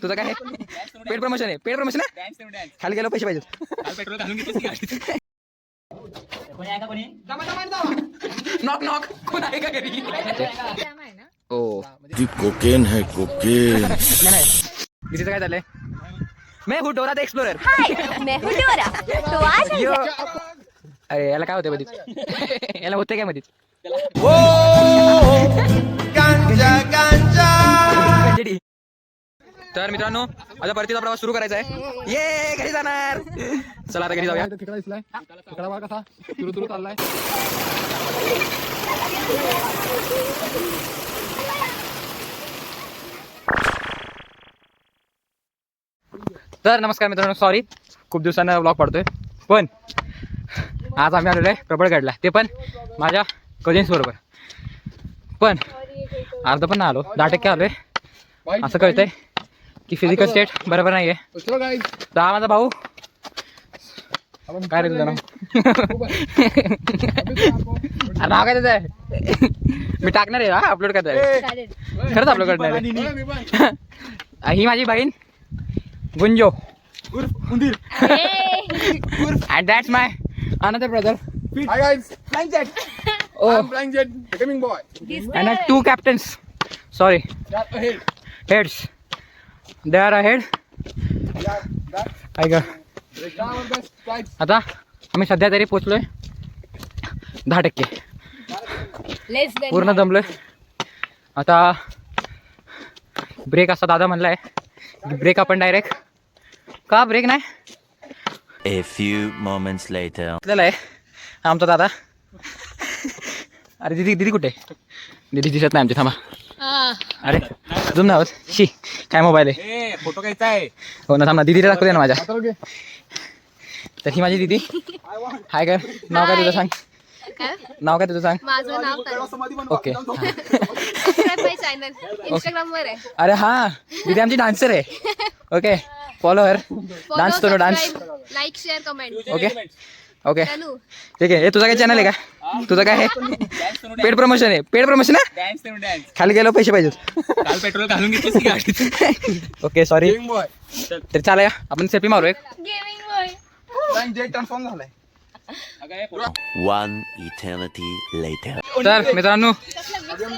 तुझं काय paid promotion आहे, पेड प्रमोशन आहे. खाली गेलो पैसे पाहिजेत. पेट्रोल घालून घेतलं. नॉक नॉक कोण आहे का घरी? ओ कोकेन है कोकेन. नाही दिदीचं काय झालंय? मैं हूँ डोरा द एक्सप्लोरर. मैं हूँ डोरा. तो आज यो अरे याला काय होते मधीच? याला होते काय मधीच? तर मित्रांनो आता परतीचा प्रवास सुरू करायचा आहे. ये घरी जाणार. चला आता घरी जाऊया. खेकडा दिसलाय, खेकडा बघा कसा तुरु तुरु चाललाय. तर नमस्कार मित्रांनो, सॉरी खूप दिवसानं व्लॉग पडतोय, पण आज आम्ही आलेलो आहे प्रबळगडला, ते पण माझ्या कझिन्स बरोबर. पण अर्ध पण नाही आलो, 10% आलोय. असं कळतंय की फिजिकल स्टेट बरोबर नाही आहे. चलो गाइस, तर हा माझा भाऊ. काय रे तुझं नाव? नाव काय त्याचं आहे? मी टाकणार आहे, हा अपलोड करणार आहे, खरंच अपलोड करणार आहे. ही माझी बहीण गुंजो उंदीर. and that's my another brother. hi guys, Flying jet. Oh, I'm flying jet, becoming boy. and two captains. Sorry, That ahead. heads. They are ahead. Yeah, that. I go. Break down our best flights. आता आम्ही सध्या तरी पोचलोय 10%. पूर्ण दमलोय. आता break असा दादा म्हणलाय, break आपण direct का ब्रेक नाही. A few moments later. आपल्याला आहे आमचा दादा. अरे दीदी दीदी कुठे? दीदी दिसत नाही आमची, थांबा. अरे झूम ना होत. शी काय मोबाईल आहे. फोटो घ्यायचा आहे. हो ना, थांब ना, दीदीला दाखवते ना माझ्या. आता ओके. तर ही माझी दीदी. हाय काय नाव काय तुझं सांग? नाव काय तुझं सांग? माझं नाव ओके. चॅनल इंस्टाग्राम वर आहे. अरे हा दीदी आमची डान्सर आहे. Okay follow her. डान्स करो dance. Like share comment. Okay okay चालू. ठीक आहे. हे तुझं काय चॅनल आहे का? तुझं काय आहे? पेड प्रमोशन आहे, पेड प्रमोशन आहे. डॅन्स करून डॅन्स. खाली गेलो पैसे पाहिजेत. काल पेट्रोल घालून घेतलं की गाडीत. Okay sorry. Becoming boy. तर चालूया आपण सेल्फी मारू एक. Gaming boy. Flying jet transform झालाय. One eternity later. तर मित्रांनो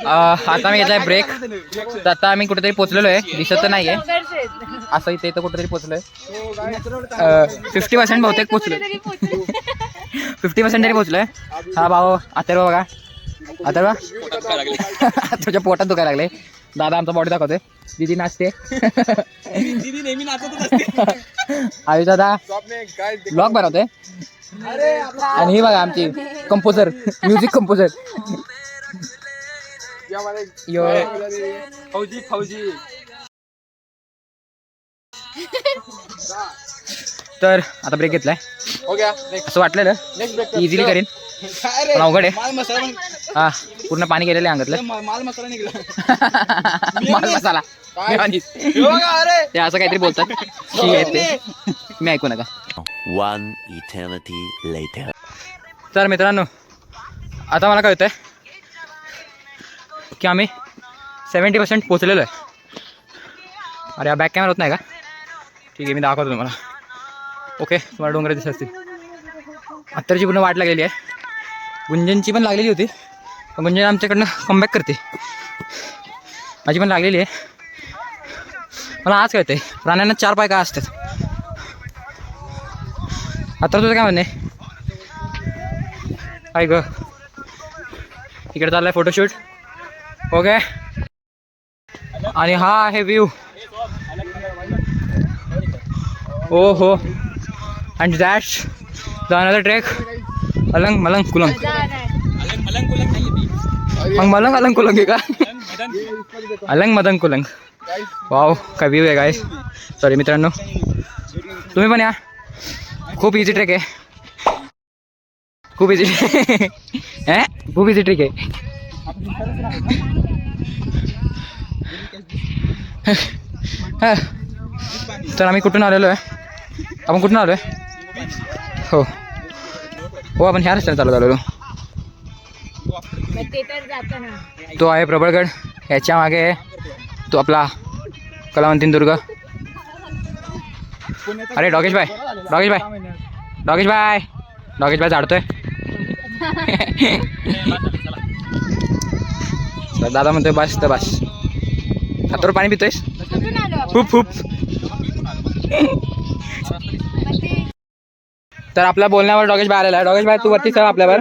आता मी घेतलाय ब्रेक. तर आता आम्ही कुठेतरी पोहोचलेलो आहे, दिसत तर नाही आहे. असं इथे इथं कुठेतरी पोहोचलोय. 50% बहुतेक पोहोचलोय. 50% तरी पोहोचलोय. हा भाऊ अथर्व बघा. अथर्व तुझ्या पोटात दुखायला लागले. दादा आमचा बॉडी दाखवतोय. दीदी नाचते. दीदी नेहमी नाचतच असते. आयुष दादा Stop ने guys. ब्लॉग बनवतोय. आणि ही बघा आमची कंपोजर, म्युझिक कंपोजर. ये हमारे यो फौजी फौजी. तर आता ब्रेक घेतलाय. हो गया. Next असं वाटलेलं break. इझिली करीन, अरे पण अवघड आहे. माल मसाला हा पूर्ण पाणी गेलेलं आहे अंगातलं. माल मसाला निघाला. माल मसाला मेयोनीज. अरे ते असं काहीतरी बोलतात. शी आहे ते, मी ऐकू नका. One eternity later. तर मित्रांनो आता मला कळतंय की आम्ही 70% पोचलेलो आहे. अरे हा बॅक कॅमेरा होत नाही का? ठीक आहे मी दाखवतो तुम्हाला. ओके तुम्हाला डोंगर दिसत असतील. अत्तरची पूर्ण वाट लागलेली आहे. गुंजनची पण लागलेली होती, पण गुंजन आमच्याकडनं कमबॅक करते. माझी पण लागलेली आहे. मला आज कळते प्राण्यांना 4 पाय का असतात. आता तुझं काय म्हणणे? काय ग इकडे चाललाय फोटोशूट. ओके आणि हा आहे व्ह्यू. ओ हो and that's the another trek Alang Malang Kulang. मलंग कुलंग नाही ती. मग मलंग अलंग कुलंग आहे का? अलंग मदंग कुलंग. वाव काय व्ह्यू आहे गाईस. सॉरी मित्रांनो तुम्ही पण या. खूप इझी ट्रेक आहे, खूप इझी. खूप इझी ट्रेक आहे. तर आम्ही कुठून आलेलो आहे? आपण कुठून आलो आहे? हो हो आपण ह्या रस्त्याने चालत आलेलो. तो आहे प्रबळगड. ह्याच्या मागे तो आपला कलावंतीन दुर्ग. अरे डॉगेश भाई झाडतोय दादा म्हणतोय बस तर बस. हातावर पाणी पितोयस कुठून आलो आपण? खूप खूप. मग ते तर आपल्या बोलण्यावर डॉगेश भाई आलेला आहे. डॉगेश भाई तू वरती चल आपल्यावर.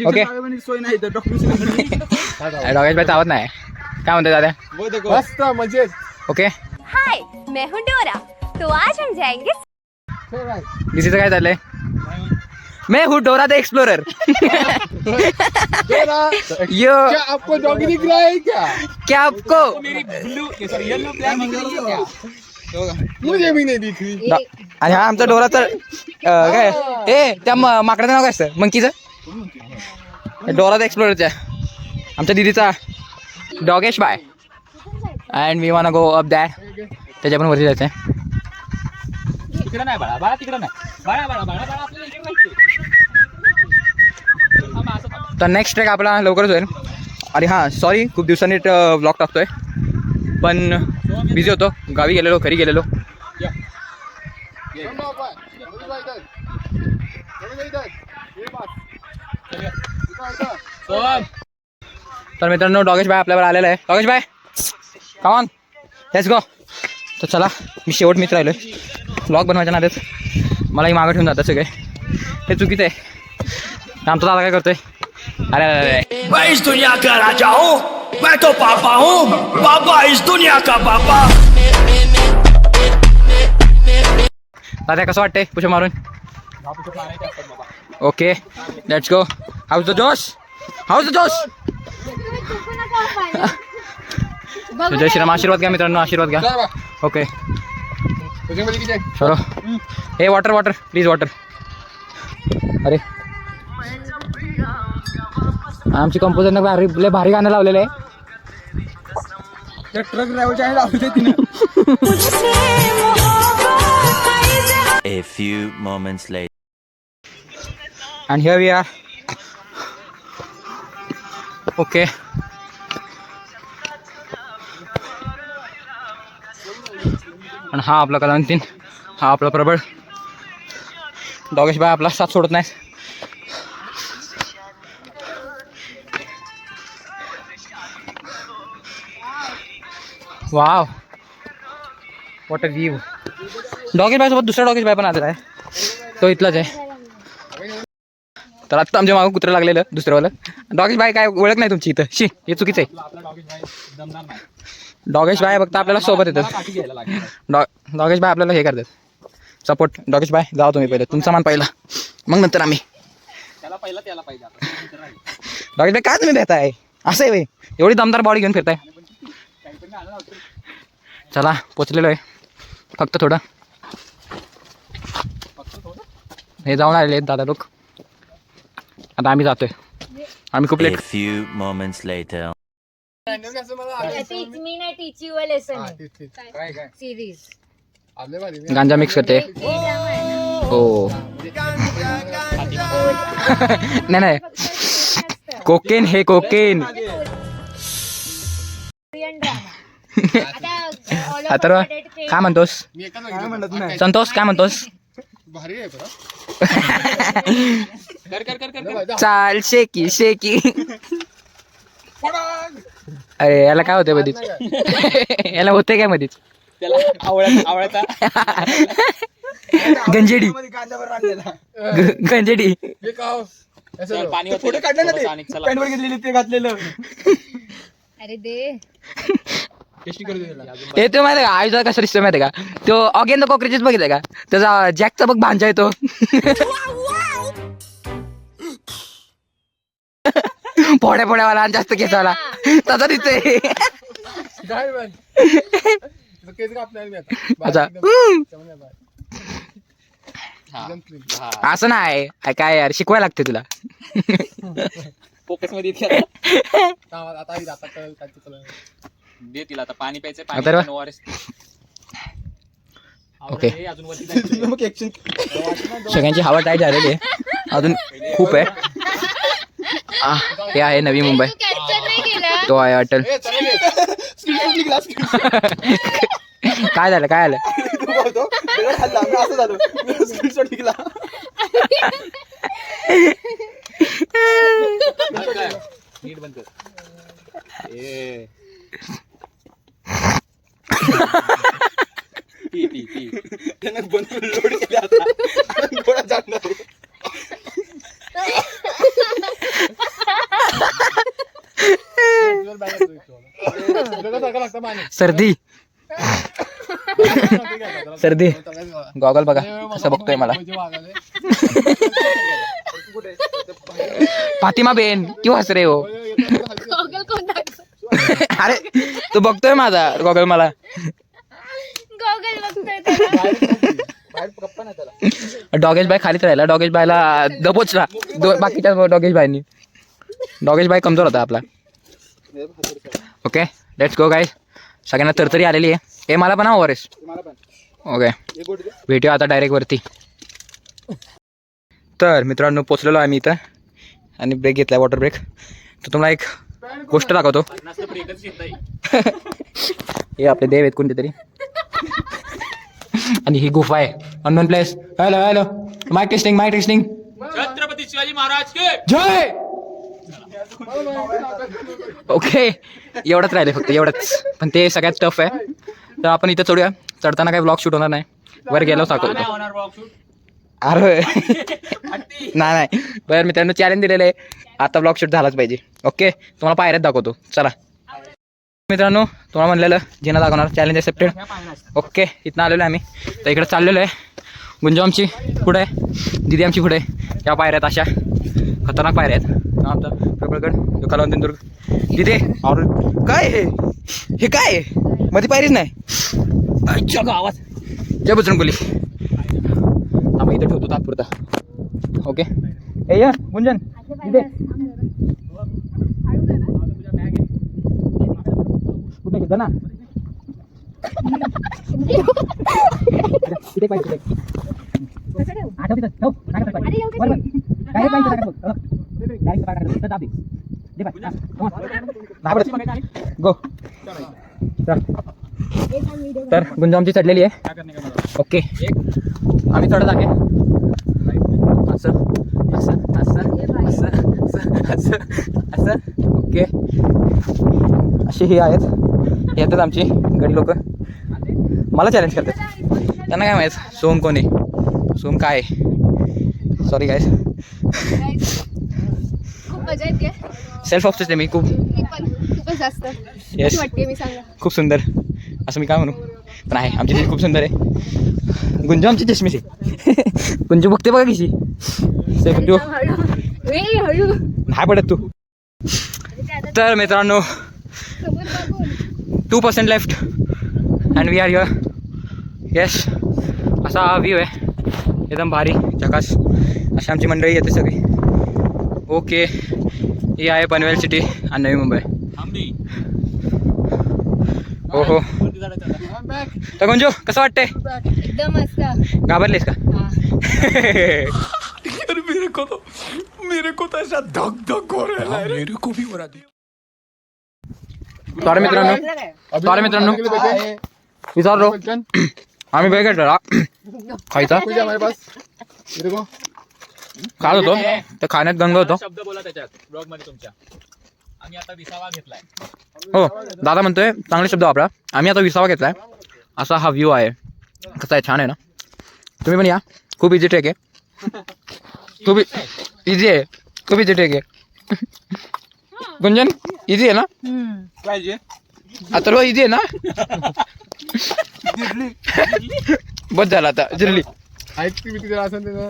ओके सोय नाही तर डॉक्टर डॉगेश भाई चावत नाही. काय म्हणतोय दादा? मस्त मजेत. ओके हाय मैं हूं डोरा तो आज हम जाएंगे बिझीचं काय चाललंय? मैं हूँ डोरा द एक्सप्लोरर. यो क्या आपको डॉगी दिख रहा है क्या? आपको येलो प्लॅन मुझे भी नहीं दिख रही. आणि हा आमचा डोरा तर काय ए त्या माकडाचं नाव काय असतं? मंकीचं? डोरा द एक्सप्लोररच्या आमच्या दिदीचा Dogesh bye. And we want go up that. त्याच्या पण वरती जायचं आहे. तिकडे नाही बाळा बाळा तिकडे नाही बाळा बाळा बाळा बाळा आपल्याला इकडे जायचंय. थांबा, असं थांबा. तर नेक्स्ट ट्रॅक आपला लवकरच होईल. अरे हां सॉरी खूप दिवसांनी ब्लॉग टाकतोय पण बिझी होतो. गावी गेलेलो घरी गेलेलो. सोहम. तर मित्रांनो डॉगेश भाई आपल्यावर आलेला आहे. डॉगेश भाई कम ऑन लेट्स गो. तर चला मी शेवट मित्र राहिलो आहे. ब्लॉग बनवायच्या नादात मलाही मागं ठेवून जातात सगळे. हे चुकीचं आहे. आमचा दादा काय करतोय? अरे अरे मैं इस दुनिया का राजा हूँ. मैं तो पापा हूँ. पापा इस दुनिया का पापा. दादा कसं वाटतंय पुशप मारून? Okay let's go. House the जोश जय श्रीराम. आशीर्वाद घ्या मित्रांनो आशीर्वाद घ्या. ओके चलो. हे वॉटर प्लीज वॉटर. अरे आमची कंपोजरनं लय भारी गाणं लावलेलं आहे. ट्रक ड्रायव्हरच्या आहे लावते तिने. A few moments later. And here we are. Okay. आणि हा आपला कलांतीन. हा आपला प्रबळ डॉगेश भाई आपला साथ सोडत नाही. Wow what a view. Dogesh भाई सोबत दुसरा डॉगेश भाई पण आलेला आहे. तो इथलाच आहे. तर आत्ता आमच्या मागं कुत्रं लागलेलं दुसऱ्यावालं. डॉगेश भाई काय ओळख नाही तुमची इथं. शी हे चुकीचं आहे. डॉगेश भाई फक्त आपल्याला सोबत येतं. डॉगेश भाई आपल्याला हे करतात सपोर्ट. डॉगेश भाई जाऊ तुम्ही पहिलं तुमचा मान पहिला मग नंतर आम्ही. त्याला पाहिजे डॉगेश भाई काय तुम्ही भेटाय असं आहे भाई? एवढी दमदार बॉडी घेऊन फिरताय. चला पोचलेलो आहे. फक्त थोडं हे जाऊन आलेले आहेत दादा लोक. आता आम्ही जातोय. आम्ही खूप A late. few moments later. Teach me नाही टीच यू लेसन काय सिरीज. आपल्या भारी गांजा मिक्स करते. हो नाही कोकेन हे कोकेन. तर काय म्हणतोस मी एकाच काय म्हणत नाही. संतोष? काय म्हणतोस? भारी आहे बरं. कर चाल शेकी शेकी. अरे याला काय होतंय मधीच? याला होतंय काय मधीच? त्याला आवळता गंजेडी कांद्यावर आणलेला. गंजेडी. हे का हो? असं पाणी फोटो काढले ना ते आणि चला. पॅन्टवर घेतलेली ते घातलेलं. अरे दे टेस्टिंग करू दिला. हे तो माहिती का आयुष्यात कसं दिसतो माहिती का? तो अगेन द कॉक्रोचेस बघितलं का? त्याचा जॅकचा बघ भांजा येतो. पोड्यावाला आणि जास्त केसावाला तसा दिसतोय. काय बन केस कापणार मी आता. अच्छा एकदम clean. असं नाही काय यार शिकवायला लागते तुला. फोकस मध्ये आता आई जातात काय तुला. दे तिला आता पाणी प्यायचं. तर पाणी ORS. ओके. अजून वरती जायचं. मग ऍक्शन सगळ्यांची हवा टाईट झालेली आहे. अजून खूप आहे. हे आहे नवी मुंबई. तू कॅप्चर नाही केलं. तो आहे अटल. ए चला गे. स्क्रीन ग्लास काय झालं असं झालं स्क्रीनशॉट निघला. नीट बंद कर. ए ती त्यानं बंद लोड केले आता गोळा जाणार आहे. सर्दी सर्दी गॉगल बघा कसं बघतोय मला. फातिमा बेन क्यों हस रहे हो? गॉगल कोणता? अरे तू बघतोय माझा गॉगल मला. गॉगल बघतोय त्याला. डॉगेश बाय खालीच राहिला. डॉगेश बायला दबोचला बाकीच्या डॉगेश बायनी. डॉगेश बाय कमजोर होता आपला. Okay let's go guys. सगळ्यांना तरतरी आलेली आहे. हे मला पण ओव्हरेस. ओके भेटूया आता डायरेक्ट वरती. तर मित्रांनो पोचलेलो आहे मी इथं आणि ब्रेक घेतला वॉटर ब्रेक. तर तुम्हाला एक गोष्ट दाखवतो. हे आपले देव आहेत कोणते तरी आणि ही गुफा आहे. Unknown place. Hello hello mike testing mike testing. Chhatrapati Shivaji Maharaj के जय. ओके एवढंच राहिले फक्त एवढंच. पण ते सगळ्यात टफ आहे. तर आपण इथं चढूया. चढताना काही ब्लॉग शूट होणार नाही. वर गेलो साखर. होणार ब्लॉग शूट. अरे नाही बरं मित्रांनो चॅलेंज दिलेलं आहे. आता ब्लॉग शूट झालाच पाहिजे. ओके तुम्हाला पायऱ्यात दाखवतो चला. मित्रांनो तुम्हाला म्हणलेलं जिना दाखवणार. Challenge accepted. ओके इथनं आलेलो आहे आम्ही. तर इकडे चाललेलो आहे. गुंजू आमची पुढे आहे. दिदी आमची पुढे आहे. त्या पायऱ्यात अशा खतरनाक पायऱ्या आहेत. आमचा प्रकळगड कलावंतीनदुर्ग. दिदी और काय हे काय मध्ये पायरीच नाही गावात. जय बजरंगबली. आम्ही इथं ठेवतो तात्पुरता. ओके हे या गुंजन इथे कुठे घेतो ना तिथे पाहिजे आठवते ठेव गो. तर गुंजू आमची चढलेली आहे. ओके आम्ही थोडं जागे असं असं असं असं असं असं. ओके अशी ही आहेत. येतात आमची गडी लोक. मला चॅलेंज करतात. त्यांना काय माहीत सोम कोण आहे सोम काय आहे. Sorry guys. खूप मजा येते. सेल्फ ऑब्सेस आहे मी खूप. मी पण खूपच जास्त. येस वाटते मी सांगा. खूप सुंदर असं मी काय म्हणू. पण आहे आमची दिदी खूप सुंदर आहे. गुंजू आमची चष्मीची. गुंजू बघते बघा कशी. गुंजू हळू नाही पडत तू. तर मित्रांनो 2% left and we are your. Yes असा हा व्ह्यू आहे एकदम भारी झकास. अशी आमची मंडळी येते सगळी. ओके ही आहे पनवेल सिटी आणि नवी मुंबई. हो हो. तर गुंजू कसं वाटतंय? एकदम मस्त. घाबरलीस का? मेरे को तो ऐसा धक धक हो रहा है. मेरे को भी हो रहा है. सॉरी मित्रांनो विचारलो आम्ही बेग घेतला खायचा खात होतो. तर खाण्यात गंग होतो. शब्द बोला त्याच्यात ब्लॉग मध्ये तुमच्या. आम्ही आता विसावा घेतलाय. हो दादा म्हणतोय चांगले शब्द वापरा. आम्ही आता विसावा घेतलाय. असा हा व्ह्यू आहे. कसा आहे छान आहे ना. तुम्ही पण या. खूप इझी ट्रेक आहे. खूप इझी आहे. खूप इझी ट्रेक आहे. गुंजन इझी आहे ना. पाहिजे आता रो इझी आहे ना. बस झालं आता जिरली. ऍक्टिव्हिटी जर असेल तर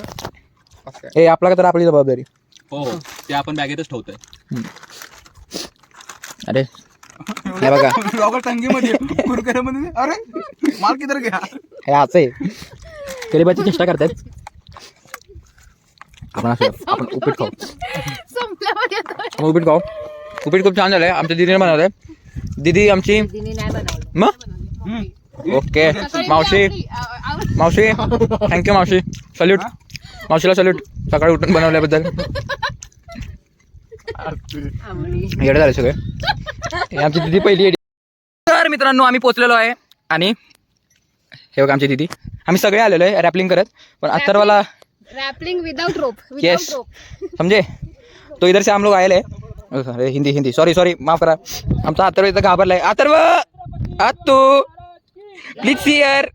हे आपला का तर आपली जबाबदारी. हो ते आपण बॅगेतच ठेवतोय. अरे हे बघा लॉकर टंगीमध्ये कुरकुऱ्यामध्ये. अरे माल किधर गया. हे असं आहे. गरिबाची चेष्टा करतायत. आपण उपीट खाऊ. आपण उपीट खाऊ. उपीट खूप छान झालंय. आमच्या दीदीने बनवलंय. दीदी आमची मग ओके मावशी मावशी थँक्यू मावशी. सल्यूट मावशीला सल्यूट सकाळी उठून बनवल्याबद्दल. येडे झाले सगळे. हे आमची दीदी पहिली येडी. तर मित्रांनो आम्ही पोचलेलो आहे आणि हे बघा आमची दीदी. आम्ही सगळे आलेलो आहे रॅपलिंग करत, पण अथर्वला रैपलिंग विदाउट रोप. यस समझे, तो इधर से हम लोग आए अरे हिंदी सॉरी माफ करा. आमचा अथर्व इथं घाबरलाय. अथर्व तू प्लीज सियर.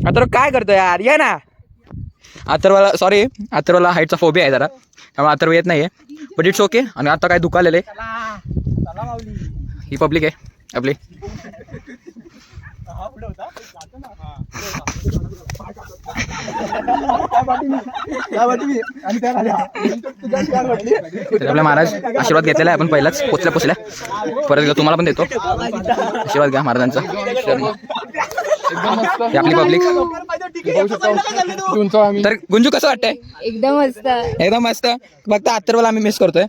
अथर्व काय करतो यार, ये ना. अथर्वला हाईटचा फोबिया आहे जरा, त्यामुळे अथर्व येत नाही आहे. But it's okay. आणि आता काय दुखालेलं आहे. ही पब्लिक आहे आपली. आपल्या महाराज आशीर्वाद घेतलेला आहे आपण पहिलाच पोचल्या. परत तुम्हाला पण देतो आशीर्वाद घ्या महाराजांचा. आपली पब्लिक. तर गुंजू कसं वाटतंय? एकदम मस्त. फक्त अथर्वला आम्ही मिस करतोय.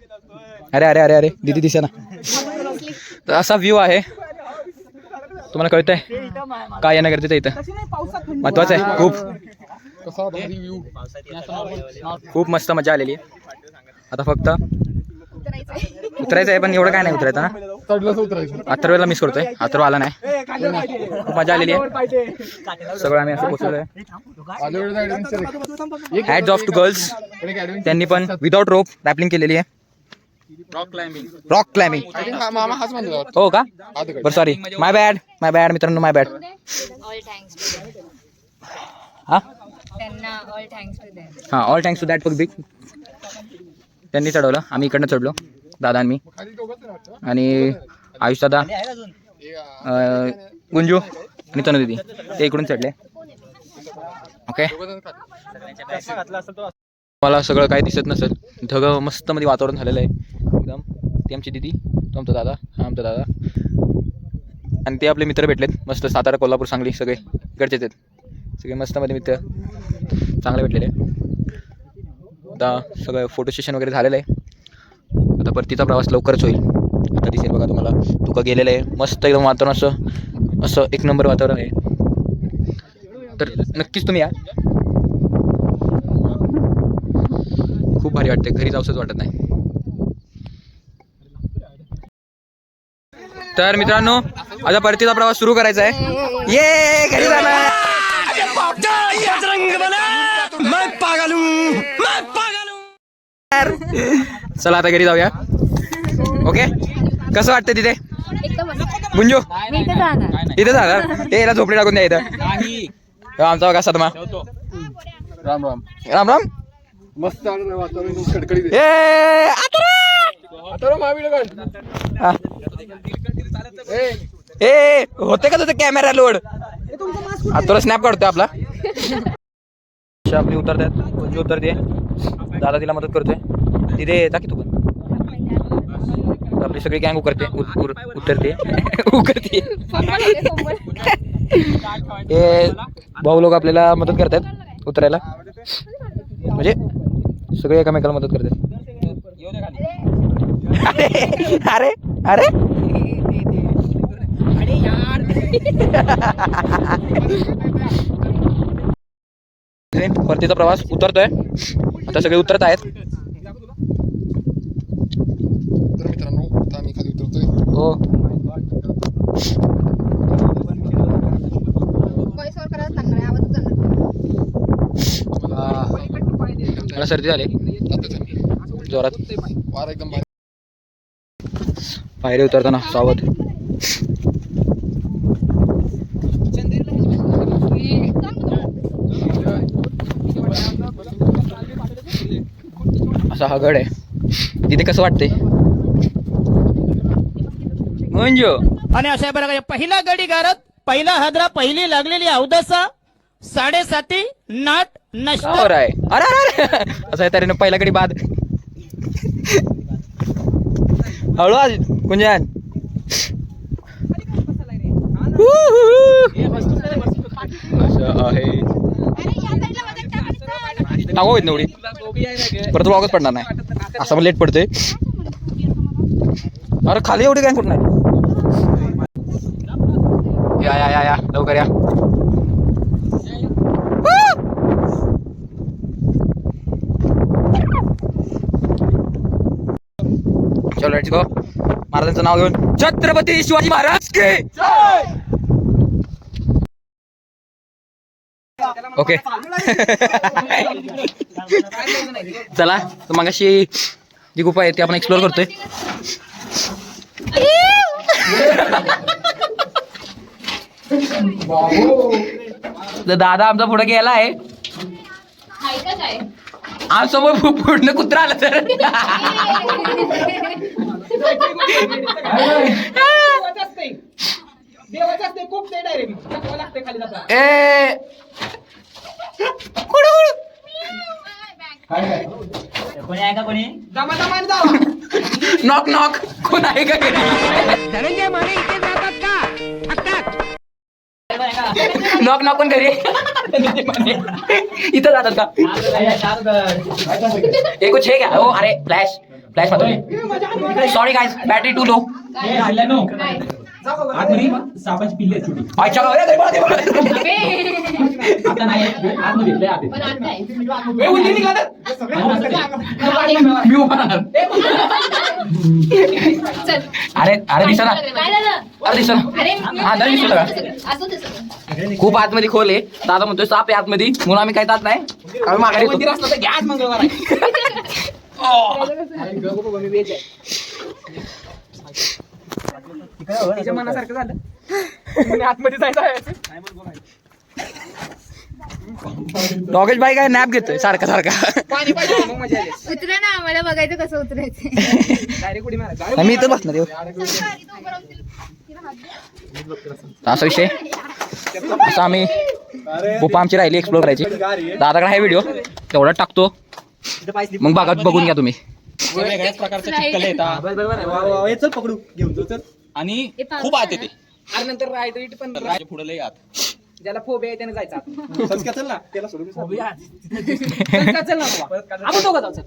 अरे दीदी दिसे ना. तर असा व्ह्यू आहे, तुम्हाला कळतंय काय येणं गरजेचं इथं महत्वाचं आहे. खूप मस्त मजा आलेली आहे. आता फक्त उतरायचं आहे, पण एवढं काय नाही उतरायचं ना. अथर्वला मिस करतोय, अथर्व आला नाही. खूप मजा आलेली आहे. सगळं आम्ही असं पोचलेलो आहे. हॅट्स ऑफ टू गर्ल्स, त्यांनी पण विदाउट रोप रॅपलिंग केलेली आहे. रॉक क्लाइम्बिंग हो का? बरं सॉरी, माय बॅड मित्रांनो, my bad. All thanks to that big. त्यांनी चढवलं, आम्ही इकडनं चढलो, दादा आणि मी आणि आयुष दादा, गुंजू आणि तनु दीदी, ते इकडून चढले. ओके, मला सगळं काही दिसत नसेल, ढग मस्त मध्ये वातावरण झालेलं आहे एकदम. ती आमची दीदी, तो आमचा दादा, हा आमचा दादा, आणि ते आपले मित्र भेटलेत मस्त. सातारा, कोल्हापूर, सांगली सगळे इकडचेच आहेत. सगळे मस्त मध्ये मित्र चांगले भेटलेले. आता सगळं फोटो सेशन वगैरे झालेलं आहे. आता परतीचा प्रवास लवकरच होईल. आता दिसेल बघा तुम्हाला, तुका गेलेलं आहे. मस्त एकदम वातावरण, असं एक नंबर वातावरण आहे. तर नक्कीच तुम्ही या. खूप भारी वाटते, घरी जाऊसच वाटत नाही. तर मित्रांनो, आता परतीचा प्रवास सुरू करायचा आहे. ये घरी जाणार. चला आता घरी जाऊया. ओके, कसं वाटतं तिथे गुंजू? इथे जाणार, ते याला झोपडी टाकून द्या इथं. आमचा बघा सदमा. राम राम राम राम. मस्त वातावरण कडकडीत. होते का तुझं कॅमेरा लोड? आता स्नॅप काढतोय आपला. आपली उतरतात, गुंजू उतरते, दादा तिला मदत करतोय. तिथे येता की तू पण? आपली सगळी गँग उतरते. हे भाऊ लोक आपल्याला मदत करतात उतरायला, म्हणजे सगळे एकामेकाला मदत करतात. अरे अरे परतीचा प्रवास उतरतोय. आता सगळे उतरत आहेत. तर मित्रांनो, आता आम्ही खाली उतरतोय. हो, मला सर्दी झाली जोरात. वार एकदम पायरी उतरताना सावध. असा हा गड आहे. तिथे कसं वाटतंय मंजू? आणि अशा प्रकारे पहिला गडी गारत, पहिला हादरा, पहिली लागलेली अवदसा, 7:30 नाट नष्ट. आहे. अरे असं आहे तरी पहिला गडी बाद. हळू आज कुंजन. असं आहे. टाको येत नवडी परत व्लॉगच पडणार नाही. असं पण लेट पडते. अरे खाली एवढी काय कुठं नाही. या या या या लवकर या. चलो लेट्स गो. महाराजांचं नाव घेऊन छत्रपती शिवाजी महाराज की जय. ओके चला तर मगाशी जी गुफा आहे ती आपण एक्सप्लोर करतोय. तर दादा आमचा पुढे गेला आहे. आमसमोर पूर्ण कुत्रा आला तर कोणी आहे का कोणी? नॉक नॉक कोण आहे का? नॉक नॉक कोण घरी इथं जातात का? एक कुछ है क्या? ओ अरे फ्लॅश फ्लॅश मारतो. Sorry guys battery too low. आतमध्ये सापाची पिल्ले आहेत छोटी. अच्छा आता नाही आतमध्ये घेतलंय आत. मी उभा राहणार. अरे अरे दिसा ना अरे दिसा ना हा नाही दिसतो का? खूप आतमध्ये खोल आहे. दादा म्हणतोय साप आहे आतमध्ये म्हणून आम्ही काय जात नाही. आम्ही माघारी मनासारखं झालं आतमध्ये जायचं. डॉगेश भाई काय नॅप घेतोय सारखा सारखा. पाणी पाहिजे मग मजा आली. उतरा ना आम्हाला बघायचं कसं उतरायचं. डायरेक्ट उडी मारायचं. मी इथं बसणार येऊ. असा विषय असं आम्ही गुफा आमची राहिली एक्सप्लोर करायची. दादाकडे आहे व्हिडिओ तेवढा टाकतो मग बघून घ्या तुम्ही. वेगळ्याच प्रकारचे चिपकले येतात पकडू घेऊन जाऊ चल. आणि खूप आत येते. आणि नंतर राईट पण पुढे लय आत. ज्याला फोबिया आहे त्याने जायचं आत. चल ना त्याला सोडून चल ना आपण दोघं जाऊ. चल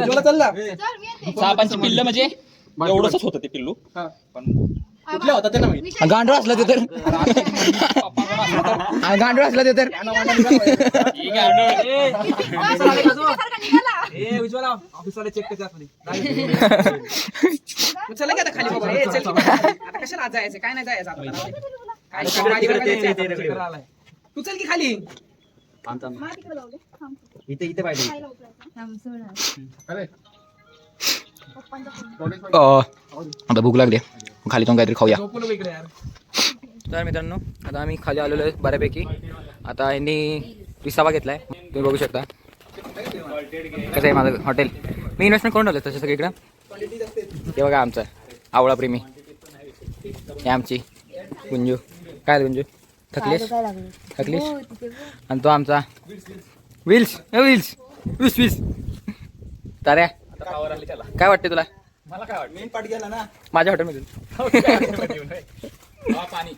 आपण चल ना. सापांची पिल्ल म्हणजे एवढंच होतं ते पिल्लू. पण कुठल्या होता ते ना माहिती. गांडूळ असलं ते तर गांडूळ असलं ते तर ऑफिसवाले चेक करतात. चला की आता खाली बाबा. चल आता कशाला आज जायचं काय नाही जायचं आता. तू चल की खाली. इथे पाहिजे. आता भूक लागली खाली जाऊन काहीतरी खाऊया. तर मित्रांनो आता आम्ही खाली आलेलो आहे बऱ्यापैकी. आता यांनी विसावा घेतलाय तुम्ही बघू शकता कसं आहे माझं हॉटेल. मी इन्व्हेस्टमेंट करून ठेवलं तसं सगळीकडं. हे बघा आमचं आवळा प्रेमी हे आमची गुंजू. काय गुंजू थकलीस आणि तो आमचा विल्स विल्स विस विस. ताऱ्या काय वाटते तुला? मला काय वाटतं मेन पाठ गेला ना माझ्या हॉटेलमधून.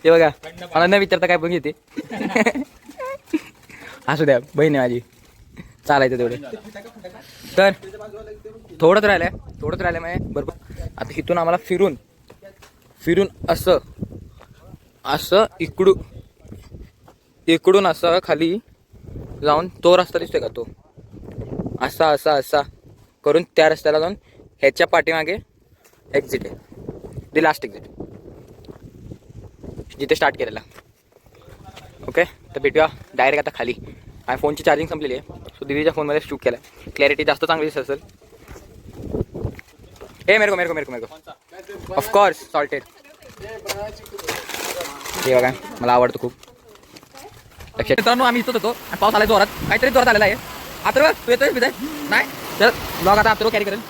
ते बघा मला न विचारता काय पण घेते. असू द्या बहीण आहे माझी चालायचं तेवढे. तर थोडंच राहिलंय म्हणजे बरोबर. आता इथून आम्हाला फिरून असं इकडून असं खाली जाऊन तो रस्ता दिसतोय का तो असा करून त्या रस्त्याला जाऊन ह्याच्या पाठीमागे एक्झिट आहे. दी लास्ट एक्झिट जिथे स्टार्ट केलेला. ओके तर भेटूया डायरेक्ट आता खाली. माझ्या फोनची चार्जिंग संपलेली आहे सो दीदीच्या फोनमध्ये शूट केला. क्लॅरिटी जास्त चांगली दिसत असेल. हे मेरे को ऑफकोर्स सॉल्टेड. हे बघा मला आवडतं खूप. लक्षात मित्रांनो आम्ही इथंच होतो आणि पाऊस आला जोरात. काहीतरी जोरात आलेला आहे. आता बघ तू येतोय विजय नाही तर ब्लॉग आता आता कॅरी करेल.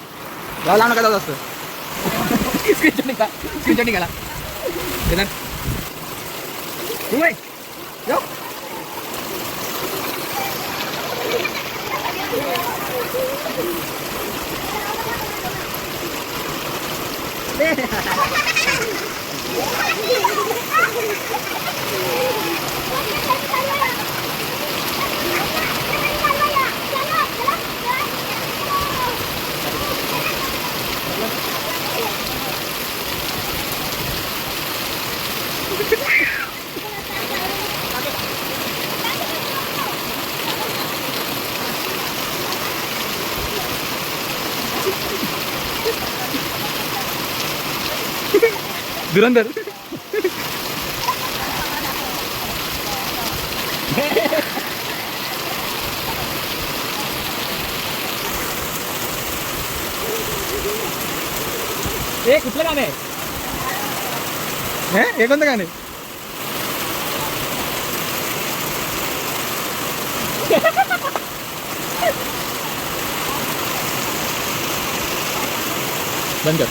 ब्लॉग लावून नका जाऊ असतं. स्क्रीनशॉट निघाला. धुरंधर हे कुठलं गाणं आहे? हे कोणतं गाणं आहे? बंद कर.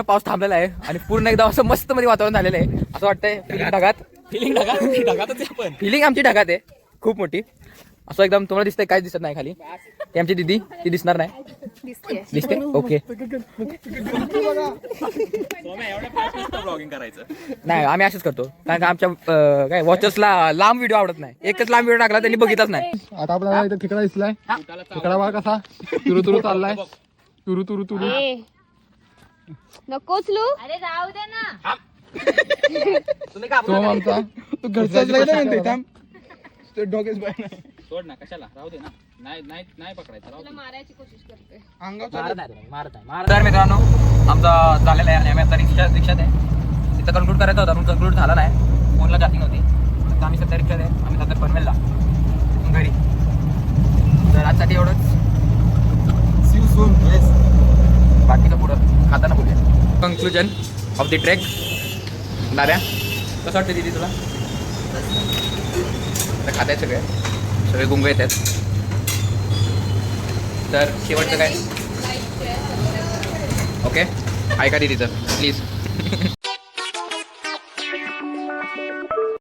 पाऊस थांबलेला आहे आणि पूर्ण एकदम असं मस्त मध्ये वातावरण झालेलं आहे. असं वाटतंय फिलिंग आमची ढगात आहे खूप मोठी. असं एकदम तुम्हाला दिसतंय काय दिसत नाही खाली. ती आमची दिदी ती दिसणार नाही. दिसते ओके. ब्लॉगिंग करायचं नाही आम्ही असंच करतो कारण का आमच्या काय वॉचर्सला लांब व्हिडिओ आवडत नाही. एकच लांब व्हिडिओ टाकला त्यांनी बघितलाच नाही. आता आपल्याला इथं खेकडा दिसलाय. खेकडा बघा कसा तुरु तुरु चाललाय. तुरु तुरु तुरु. नकोच लू. अरे जाऊ दे ना. तो आमचा तो घरचाच म्हणते थांब. तो डोकेच बाय नाही. सोड ना कशाला राहू दे ना. नाही नाही नाही पकडायचं राहू दे. मारायची कोशिश करते. तर मित्रांनो आमचा झालेला आहे आणि आम्ही आता रिक्षात आहे. तिथं कन्क्लूड करायचं होतं पण कन्क्लूड झाला नाही. फोनला चार्जिंग होती. तर आम्ही सध्या रिक्षात आहे. आम्ही सध्या पनवेलला घरी. तर आजसाठी एवढंच. See you soon. बाकीचं पुढं खाताना बोलूया. Conclusion of the trek. दाद्या कसं वाटतं दिदी तुला? तर खाताय सगळे गुंग येत आहेत. तर शेवटचं काय ओके ऐका दिदी तर प्लीज.